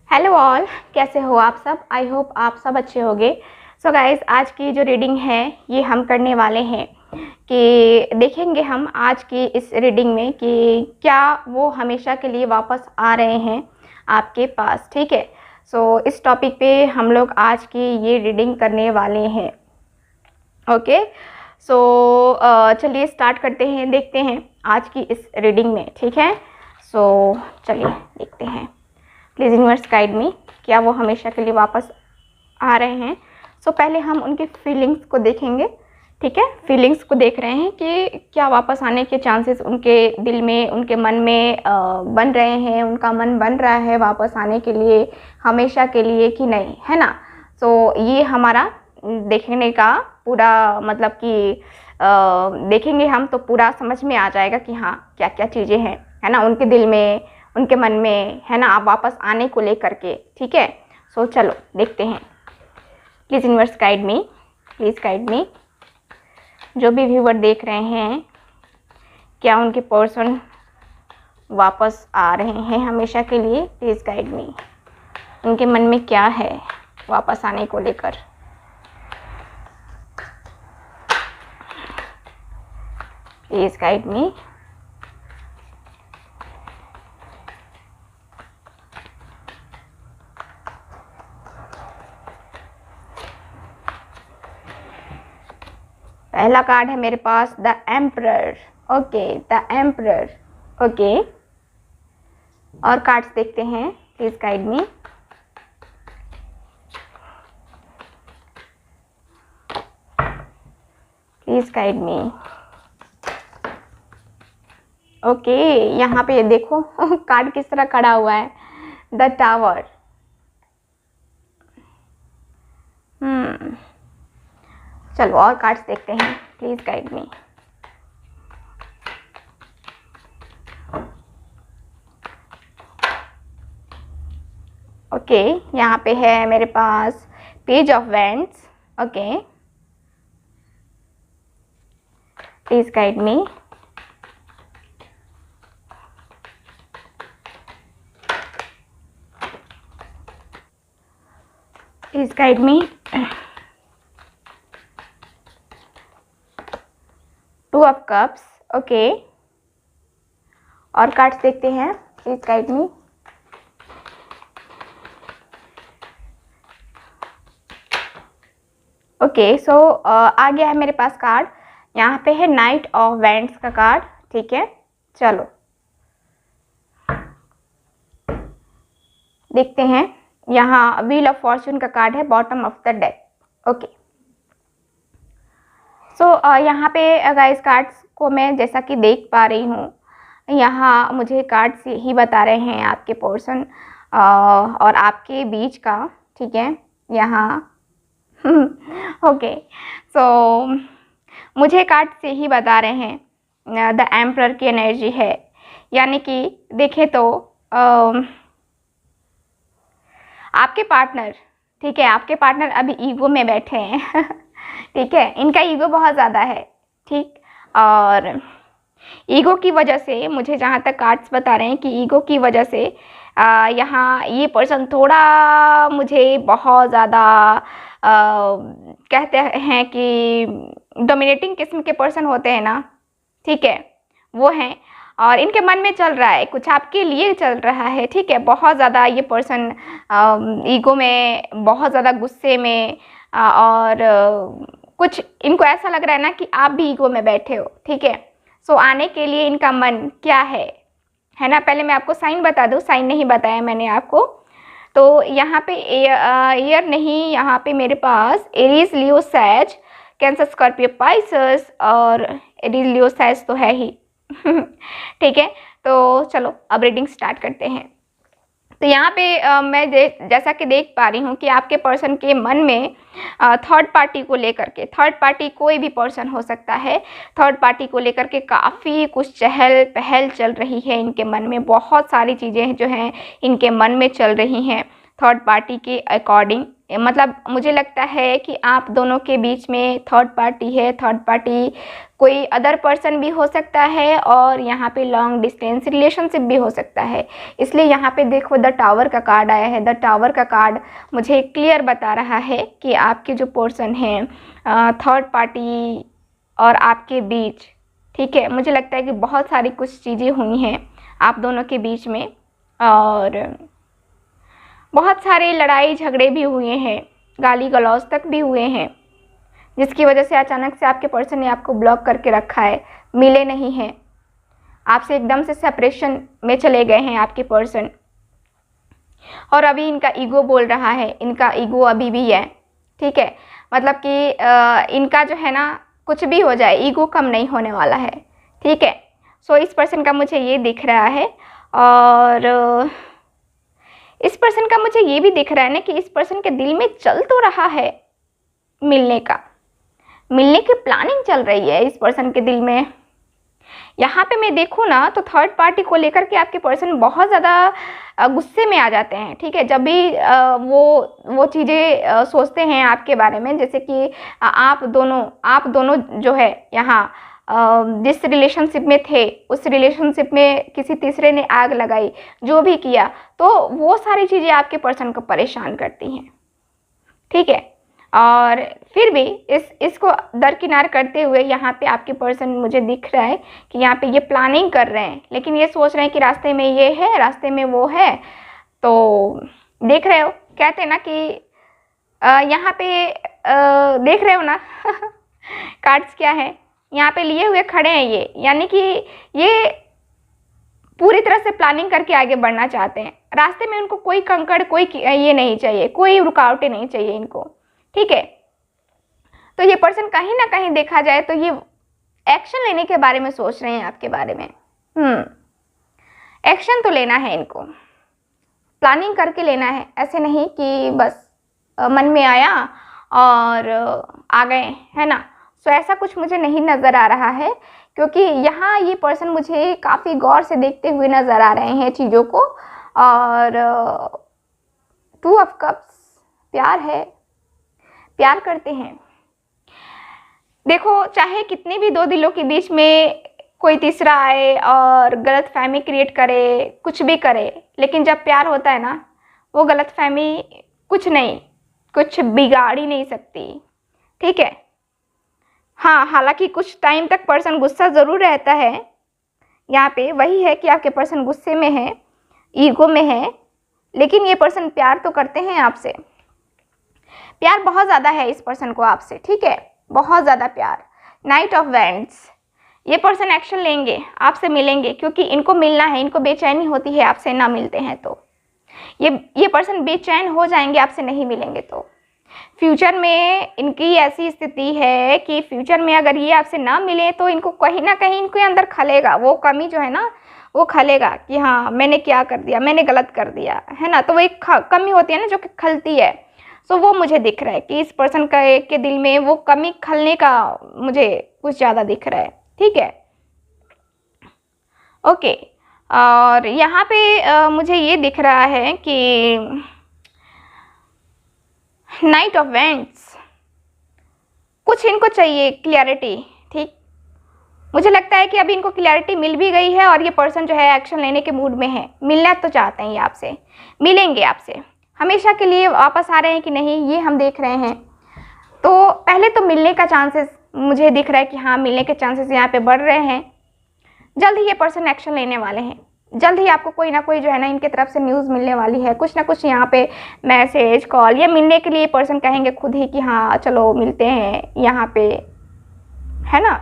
Hello all, कैसे हो आप सब। आई होप आप सब अच्छे होंगे। सो गाइस, आज की जो रीडिंग है ये हम करने वाले हैं कि देखेंगे हम आज की इस रीडिंग में कि क्या वो हमेशा के लिए वापस आ रहे हैं आपके पास। ठीक है, सो इस टॉपिक पे हम लोग आज की ये रीडिंग करने वाले हैं। ओके, सो चलिए स्टार्ट करते हैं, देखते हैं आज की इस रीडिंग में। ठीक है, सो चलिए देखते हैं। प्लीज़ यूनिवर्स गाइड मी, क्या वो हमेशा के लिए वापस आ रहे हैं। सो पहले हम उनके फीलिंग्स को देखेंगे। ठीक है, फीलिंग्स को देख रहे हैं कि क्या वापस आने के चांसेस उनके दिल में, उनके मन में बन रहे हैं, उनका मन बन रहा है वापस आने के लिए हमेशा के लिए कि नहीं, है ना। सो ये हमारा देखने का पूरा मतलब कि देखेंगे हम तो पूरा समझ में आ जाएगा कि हाँ क्या क्या चीज़ें हैं, है ना, उनके दिल में, उनके मन में, है ना, आप वापस आने को लेकर के। ठीक है, सो चलो देखते हैं। Please universe guide me, please guide मी। जो भी व्यूवर देख रहे हैं, क्या उनके पर्सन वापस आ रहे हैं हमेशा के लिए। प्लीज़ गाइड मी, उनके मन में क्या है वापस आने को लेकर। Please guide me. पहला कार्ड है मेरे पास the emperor. Okay, the emperor. Okay, और कार्ड्स देखते हैं। Please guide me. Please guide me. Okay, यहाँ पे ये देखो कार्ड किस तरह खड़ा हुआ है, द टावर। चलो और कार्ड्स देखते हैं। Please guide me. ओके, यहाँ पे है मेरे पास page of wands. Okay, please guide me. Please guide me. Two of cups. Okay, और कार्ड्स देखते हैं। Please guide me. Okay, so आ गया है मेरे पास कार्ड। यहाँ पे है नाइट ऑफ वैंड्स का कार्ड। ठीक है, चलो देखते हैं। यहाँ व्हील ऑफ फॉर्चून का कार्ड है, bottom of the deck. Okay, so यहाँ पे गाइस कार्ड्स को मैं जैसा कि देख पा रही हूँ, यहाँ मुझे कार्ड्स ही बता रहे हैं आपके पोर्शन और आपके बीच का। ठीक है, यहाँ ओके, सो मुझे कार्ड से ही बता रहे हैं द एम्परर की एनर्जी है। यानी कि देखें तो आपके पार्टनर, ठीक है, आपके पार्टनर अभी ईगो में बैठे हैं ठीक है, इनका ईगो बहुत ज़्यादा है। ठीक, और ईगो की वजह से मुझे जहाँ तक कार्ड्स बता रहे हैं कि ईगो की वजह से यहाँ ये पर्सन थोड़ा मुझे बहुत ज़्यादा कहते हैं कि डोमिनेटिंग किस्म के पर्सन होते हैं ना, ठीक है, वो हैं। और इनके मन में चल रहा है कुछ आपके लिए चल रहा है। ठीक है, बहुत ज़्यादा ये पर्सन ईगो में, बहुत ज़्यादा गुस्से में और कुछ इनको ऐसा लग रहा है ना कि आप भी ईगो में बैठे हो। ठीक है, सो आने के लिए इनका मन क्या है ना। पहले मैं आपको साइन बता दूँ, साइन नहीं बताया मैंने आपको। तो यहाँ पे ईयर नहीं, यहाँ पे मेरे पास एरीज, लियो, सैज, कैंसर, स्कॉर्पियो, पाइसेस और एरीज, लियो, सैज तो है ही ठीक है, तो चलो अब रीडिंग स्टार्ट करते हैं। तो यहाँ पे मैं जैसा कि देख पा रही हूँ कि आपके पर्सन के मन में थर्ड पार्टी को लेकर के, थर्ड पार्टी कोई भी पर्सन हो सकता है, थर्ड पार्टी को लेकर के काफ़ी कुछ चहल पहल चल रही है इनके मन में। बहुत सारी चीज़ें जो हैं इनके मन में चल रही हैं थर्ड पार्टी के अकॉर्डिंग। मतलब मुझे लगता है कि आप दोनों के बीच में थर्ड पार्टी है। थर्ड पार्टी कोई अदर पर्सन भी हो सकता है और यहाँ पे लॉन्ग डिस्टेंस रिलेशनशिप भी हो सकता है। इसलिए यहाँ पे देखो द टावर का कार्ड आया है। द टावर का कार्ड मुझे क्लियर बता रहा है कि आपके जो पर्सन हैं थर्ड पार्टी और आपके बीच, ठीक है, मुझे लगता है कि बहुत सारी कुछ चीज़ें हुई हैं आप दोनों के बीच में और बहुत सारे लड़ाई झगड़े भी हुए हैं, गाली गलौज तक भी हुए हैं, जिसकी वजह से अचानक से आपके पर्सन ने आपको ब्लॉक करके रखा है, मिले नहीं हैं, आपसे एकदम से सेपरेशन में चले गए हैं आपके पर्सन। और अभी इनका ईगो बोल रहा है, इनका ईगो अभी भी है, ठीक है, मतलब कि इनका जो है ना कुछ भी हो जाए ईगो कम नहीं होने वाला है, ठीक है। सो इस पर्सन का मुझे ये दिख रहा है और इस पर्सन का मुझे ये भी दिख रहा है ना कि इस पर्सन के दिल में चल तो रहा है मिलने का, मिलने की प्लानिंग चल रही है इस पर्सन के दिल में। यहाँ पे मैं देखूँ ना तो थर्ड पार्टी को लेकर के आपके पर्सन बहुत ज़्यादा गुस्से में आ जाते हैं, ठीक है। जब भी वो चीज़ें सोचते हैं आपके बारे में, जैसे कि आप दोनों जो है यहाँ जिस रिलेशनशिप में थे उस रिलेशनशिप में किसी तीसरे ने आग लगाई, जो भी किया, तो वो सारी चीज़ें आपके पर्सन को परेशान करती हैं, ठीक है। और फिर भी इसको दरकिनार करते हुए यहाँ पे आपके पर्सन मुझे दिख रहा है कि यहाँ पे ये प्लानिंग कर रहे हैं, लेकिन ये सोच रहे हैं कि रास्ते में ये है, रास्ते में वो है। तो देख रहे हो, कहते हैं ना कि यहाँ पे देख रहे हो ना कार्ड्स क्या है यहाँ पे लिए हुए खड़े हैं ये, यानी कि ये पूरी तरह से प्लानिंग करके आगे बढ़ना चाहते हैं। रास्ते में उनको कोई कंकड़, कोई ये नहीं चाहिए, कोई रुकावटें नहीं चाहिए इनको, ठीक है। तो ये पर्सन कहीं ना कहीं देखा जाए तो ये एक्शन लेने के बारे में सोच रहे हैं आपके बारे में। एक्शन तो लेना है इनको, प्लानिंग करके लेना है, ऐसे नहीं कि बस मन में आया और आ गए, है ना। सो ऐसा कुछ मुझे नहीं नज़र आ रहा है, क्योंकि यहाँ ये पर्सन मुझे काफ़ी गौर से देखते हुए नज़र आ रहे हैं चीज़ों को। और 2 ऑफ कप्स प्यार है, प्यार करते हैं। देखो, चाहे कितने भी दो दिलों के बीच में कोई तीसरा आए और गलतफहमी क्रिएट करे, कुछ भी करे, लेकिन जब प्यार होता है ना, वो गलतफहमी कुछ बिगाड़ ही नहीं सकती, ठीक है। हाँ, हालांकि कुछ टाइम तक पर्सन गुस्सा ज़रूर रहता है, यहाँ पे वही है कि आपके पर्सन गुस्से में है, ईगो में है, लेकिन ये पर्सन प्यार तो करते हैं आपसे। प्यार बहुत ज़्यादा है इस पर्सन को आपसे, ठीक है, बहुत ज़्यादा प्यार। नाइट ऑफ वैंड्स, ये पर्सन एक्शन लेंगे, आपसे मिलेंगे, क्योंकि इनको मिलना है, इनको बेचैनी होती है आपसे ना मिलते हैं तो। ये पर्सन बेचैन हो जाएंगे आपसे नहीं मिलेंगे तो। फ्यूचर में इनकी ऐसी स्थिति है कि फ्यूचर में अगर ये आपसे ना मिले तो इनको कहीं ना कहीं इनके अंदर खलेगा, वो कमी जो है ना वो खलेगा कि हाँ मैंने क्या कर दिया, मैंने गलत कर दिया, है ना। तो वो एक कमी होती है ना जो कि खलती है। सो वो मुझे दिख रहा है कि इस पर्सन के दिल में वो कमी खलने का मुझे कुछ ज़्यादा दिख रहा है, ठीक है, ओके। और यहाँ पे मुझे ये दिख रहा है कि नाइट ऑफ वैंड्स, कुछ इनको चाहिए क्लियरिटी, ठीक। मुझे लगता है कि अभी इनको क्लियरिटी मिल भी गई है और ये पर्सन जो है एक्शन लेने के मूड में है, मिलना तो चाहते हैं ये आपसे, मिलेंगे आपसे, हमेशा के लिए वापस आ रहे हैं कि नहीं ये हम देख रहे हैं। तो पहले तो मिलने का चांसेस मुझे दिख रहा है कि हाँ मिलने के चांसेस यहाँ पे बढ़ रहे हैं। जल्द ही ये पर्सन एक्शन लेने वाले हैं, जल्द ही आपको कोई ना कोई जो है ना इनके तरफ से न्यूज़ मिलने वाली है, कुछ ना कुछ यहाँ पे मैसेज, कॉल, या मिलने के लिए पर्सन कहेंगे खुद ही कि हाँ चलो मिलते हैं यहाँ पे, है ना।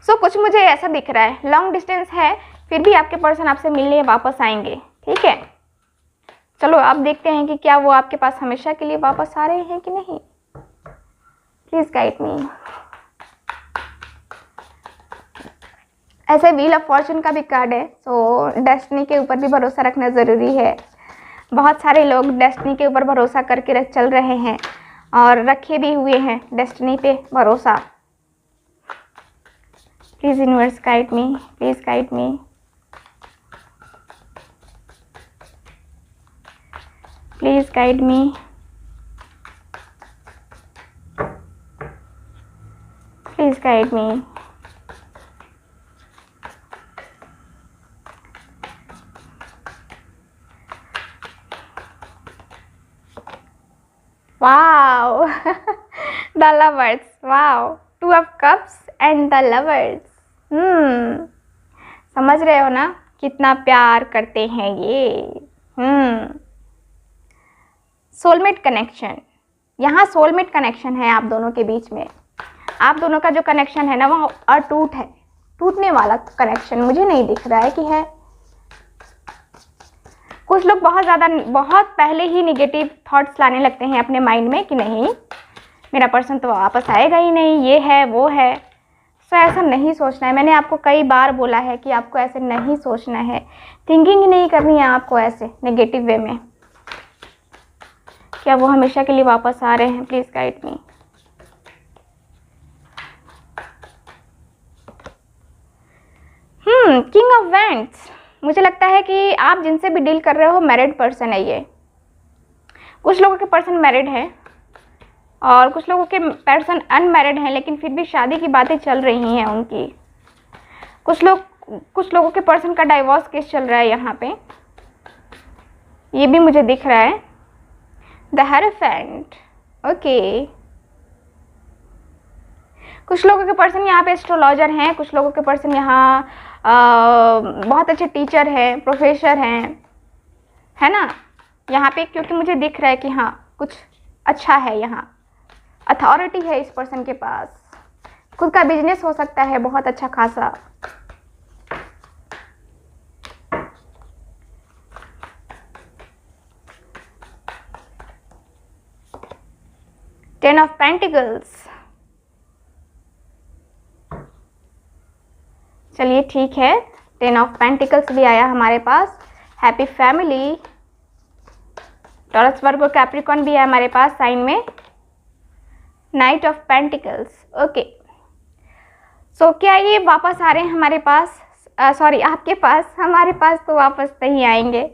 सो कुछ मुझे ऐसा दिख रहा है, लॉन्ग डिस्टेंस है फिर भी आपके पर्सन आपसे मिलने वापस आएंगे, ठीक है। चलो अब देखते हैं कि क्या वो आपके पास हमेशा के लिए वापस आ रहे हैं कि नहीं। प्लीज़ गाइड मी। ऐसे व्हील ऑफ फॉर्चून का भी कार्ड है, सो डेस्टिनी के ऊपर भी भरोसा रखना ज़रूरी है। बहुत सारे लोग डेस्टिनी के ऊपर भरोसा करके चल रहे हैं और रखे भी हुए हैं डेस्टिनी पे भरोसा। Please universe guide me, please guide me. Please guide me, guide me. Wow, the lovers. Wow, two of cups and the lovers. समझ रहे हो ना कितना प्यार करते हैं ये। सोलमेट कनेक्शन, यहाँ सोलमेट कनेक्शन है आप दोनों के बीच में। आप दोनों का जो कनेक्शन है ना वो अटूट है, टूटने वाला कनेक्शन मुझे नहीं दिख रहा है कि है। कुछ लोग बहुत पहले ही निगेटिव थॉट्स लाने लगते हैं अपने माइंड में कि नहीं मेरा पर्सन तो वापस आएगा ही नहीं, ये है वो है। सो ऐसा नहीं सोचना है। मैंने आपको कई बार बोला है कि आपको ऐसे नहीं सोचना है, थिंकिंग ही नहीं करनी है आपको ऐसे नेगेटिव वे में। क्या वो हमेशा के लिए वापस आ रहे हैं? Please guide me. King of wands, मुझे लगता है कि आप जिनसे भी डील कर रहे हो मैरिड पर्सन है ये। कुछ लोगों के पर्सन मैरिड है और कुछ लोगों के पर्सन अनमैरिड हैं, लेकिन फिर भी शादी की बातें चल रही हैं उनकी। कुछ लोगों के पर्सन का डाइवोर्स केस चल रहा है यहाँ पे, ये भी मुझे दिख रहा है। The hierophant, okay. कुछ लोगों के पर्सन यहाँ पे एस्ट्रोलॉजर हैं, कुछ लोगों के पर्सन यहाँ बहुत अच्छे टीचर हैं, प्रोफेसर हैं, है ना यहाँ पे, क्योंकि मुझे दिख रहा है कि हाँ कुछ अच्छा है यहाँ। अथॉरिटी है इस पर्सन के पास, खुद का बिजनेस हो सकता है बहुत अच्छा खासा। टेन ऑफ पेंटिकल्स, चलिए ठीक है। टेन ऑफ पेंटिकल्स भी आया हमारे पास। Happy family. Taurus Virgo Capricorn भी है हमारे पास साइन में। Knight of pentacles, okay. So क्या ये वापस आ रहे हैं हमारे पास? सॉरी आपके पास, हमारे पास तो वापस नहीं आएंगे।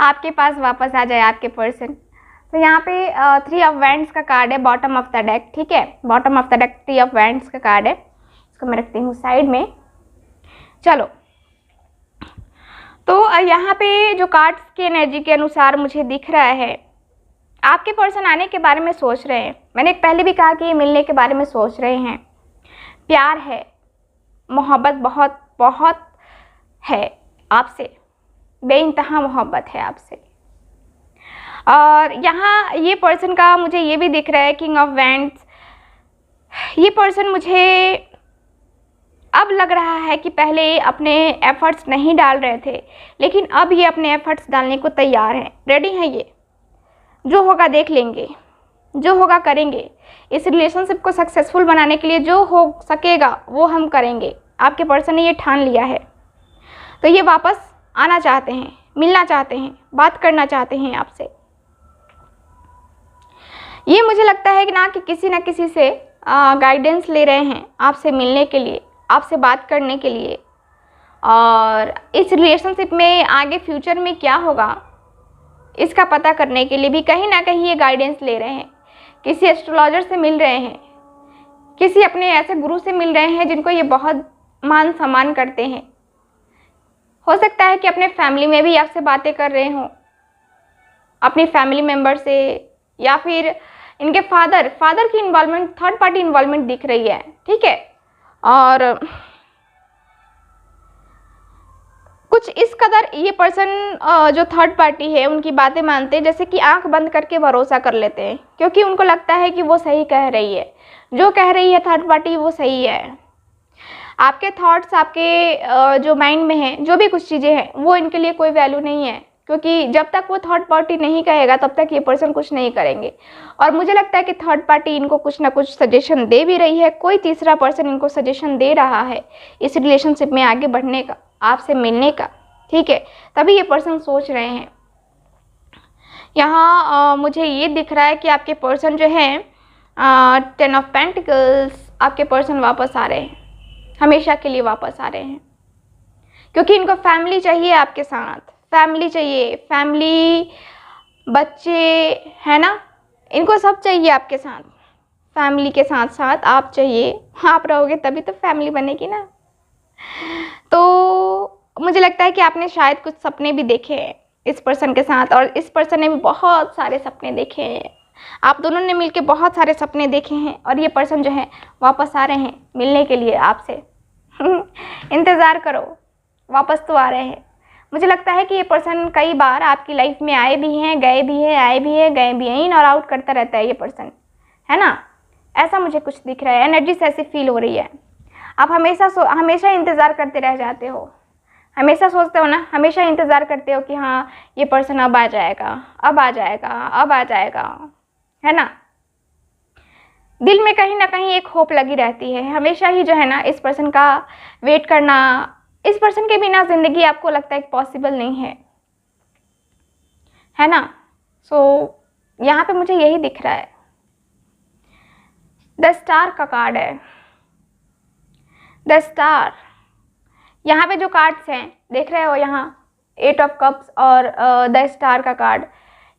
आपके पास वापस आ जाए आपके पर्सन। तो यहाँ पे थ्री ऑफ वैंड्स का कार्ड है बॉटम ऑफ द डेक, ठीक है। Bottom of the deck three of wands का कार्ड है, इसको मैं रखती हूँ साइड में। चलो, तो यहाँ पे जो कार्ड्स की एनर्जी के अनुसार मुझे दिख रहा है आपके पर्सन आने के बारे में सोच रहे हैं। मैंने पहले भी कहा कि ये मिलने के बारे में सोच रहे हैं। प्यार है, मोहब्बत बहुत बहुत है आपसे, बेइंतहा मोहब्बत है आपसे। और यहाँ ये पर्सन का मुझे ये भी दिख रहा है किंग ऑफ वैंड्स। ये पर्सन मुझे अब लग रहा है कि पहले अपने एफर्ट्स नहीं डाल रहे थे, लेकिन अब ये अपने एफर्ट्स डालने को तैयार हैं, रेडी हैं ये। जो होगा देख लेंगे, जो होगा करेंगे। इस रिलेशनशिप को सक्सेसफुल बनाने के लिए जो हो सकेगा वो हम करेंगे। आपके पर्सन ने ये ठान लिया है, तो ये वापस आना चाहते हैं, मिलना चाहते हैं, बात करना चाहते हैं आपसे। ये मुझे लगता है कि ना किसी से गाइडेंस ले रहे हैं आपसे मिलने के लिए, आपसे बात करने के लिए। और इस रिलेशनशिप में आगे फ्यूचर में क्या होगा इसका पता करने के लिए भी कहीं ना कहीं ये गाइडेंस ले रहे हैं। किसी एस्ट्रोलॉजर से मिल रहे हैं, किसी अपने ऐसे गुरु से मिल रहे हैं जिनको ये बहुत मान सम्मान करते हैं। हो सकता है कि अपने फैमिली में भी आपसे बातें कर रहे हों, अपनी फैमिली मेम्बर से, या फिर इनके फादर की इन्वॉल्वमेंट, थर्ड पार्टी इन्वॉल्वमेंट दिख रही है, ठीक है। और कुछ इस कदर ये पर्सन जो थर्ड पार्टी है उनकी बातें मानते हैं, जैसे कि आंख बंद करके भरोसा कर लेते हैं, क्योंकि उनको लगता है कि वो सही कह रही है, जो कह रही है थर्ड पार्टी वो सही है। आपके थॉट्स, आपके जो माइंड में हैं, जो भी कुछ चीज़ें हैं, वो इनके लिए कोई वैल्यू नहीं है, क्योंकि जब तक वो थर्ड पार्टी नहीं कहेगा तब तक ये पर्सन कुछ नहीं करेंगे। और मुझे लगता है कि थर्ड पार्टी इनको कुछ ना कुछ सजेशन दे भी रही है, कोई तीसरा पर्सन इनको सजेशन दे रहा है इस रिलेशनशिप में आगे बढ़ने का, आपसे मिलने का, ठीक है। तभी ये पर्सन सोच रहे हैं। यहाँ मुझे ये दिख रहा है कि आपके पर्सन जो हैं, टेन ऑफ पेंटिकल्स, आपके पर्सन वापस आ रहे हैं, हमेशा के लिए वापस आ रहे हैं, क्योंकि इनको फैमिली चाहिए आपके साथ, फैमिली चाहिए, फैमिली, बच्चे, है ना, इनको सब चाहिए आपके साथ। फैमिली के साथ साथ आप चाहिए, आप रहोगे तभी तो फैमिली बनेगी ना। तो मुझे लगता है कि आपने शायद कुछ सपने भी देखे हैं इस पर्सन के साथ, और इस पर्सन ने भी बहुत सारे सपने देखे हैं। आप दोनों ने मिलके बहुत सारे सपने देखे हैं, और ये पर्सन जो है वापस आ रहे हैं मिलने के लिए आपसे। इंतज़ार करो, वापस तो आ रहे हैं। मुझे लगता है कि ये पर्सन कई बार आपकी लाइफ में आए भी हैं, गए भी हैं, आए भी हैं, गए भी हैं, इन और आउट करता रहता है ये पर्सन, है ना। ऐसा मुझे कुछ दिख रहा है, एनर्जी से ऐसी फील हो रही है। आप हमेशा इंतज़ार करते रह जाते हो, हमेशा सोचते हो ना, हमेशा इंतज़ार करते हो कि हाँ ये पर्सन अब आ जाएगा, अब आ जाएगा, अब आ जाएगा, है ना। दिल में कहीं ना कहीं एक होप लगी रहती है हमेशा ही, जो है ना, इस पर्सन का वेट करना। इस पर्सन के बिना ज़िंदगी आपको लगता है कि पॉसिबल नहीं है ना। यहाँ पे मुझे यही दिख रहा है। द स्टार का कार्ड है, द स्टार। यहाँ पे जो कार्ड्स हैं देख रहे हो, यहाँ 8 ऑफ कप्स और द स्टार का कार्ड।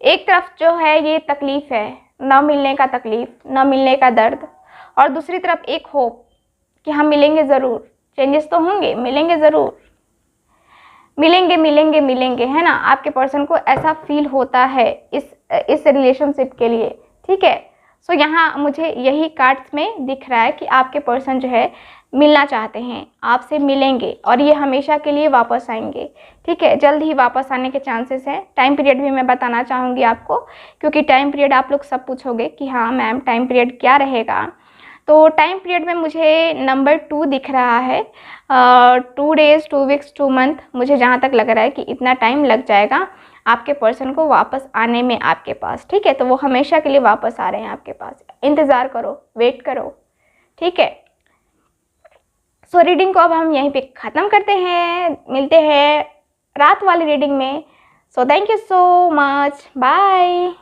एक तरफ जो है ये तकलीफ़ है, न मिलने का तकलीफ़, न मिलने का दर्द, और दूसरी तरफ एक होप कि हम मिलेंगे ज़रूर, चेंजेस तो होंगे, मिलेंगे ज़रूर, मिलेंगे मिलेंगे मिलेंगे, है ना। आपके पर्सन को ऐसा फील होता है इस रिलेशनशिप के लिए, ठीक है। यहाँ मुझे यही कार्ड्स में दिख रहा है कि आपके पर्सन जो है मिलना चाहते हैं, आपसे मिलेंगे, और ये हमेशा के लिए वापस आएंगे, ठीक है। जल्द ही वापस आने के चांसेस हैं। टाइम पीरियड भी मैं बताना चाहूँगी आपको, क्योंकि टाइम पीरियड आप लोग सब पूछोगे कि हाँ मैम टाइम पीरियड क्या रहेगा। तो टाइम पीरियड में मुझे नंबर 2 दिख रहा है। 2 डेज़, 2 वीक्स, 2 मंथ, मुझे जहाँ तक लग रहा है कि इतना टाइम लग जाएगा आपके पर्सन को वापस आने में आपके पास, ठीक है। तो वो हमेशा के लिए वापस आ रहे हैं आपके पास। इंतज़ार करो, वेट करो, ठीक है। रीडिंग को अब हम यहीं पे ख़त्म करते हैं, मिलते हैं रात वाली रीडिंग में। Thank you so much, bye.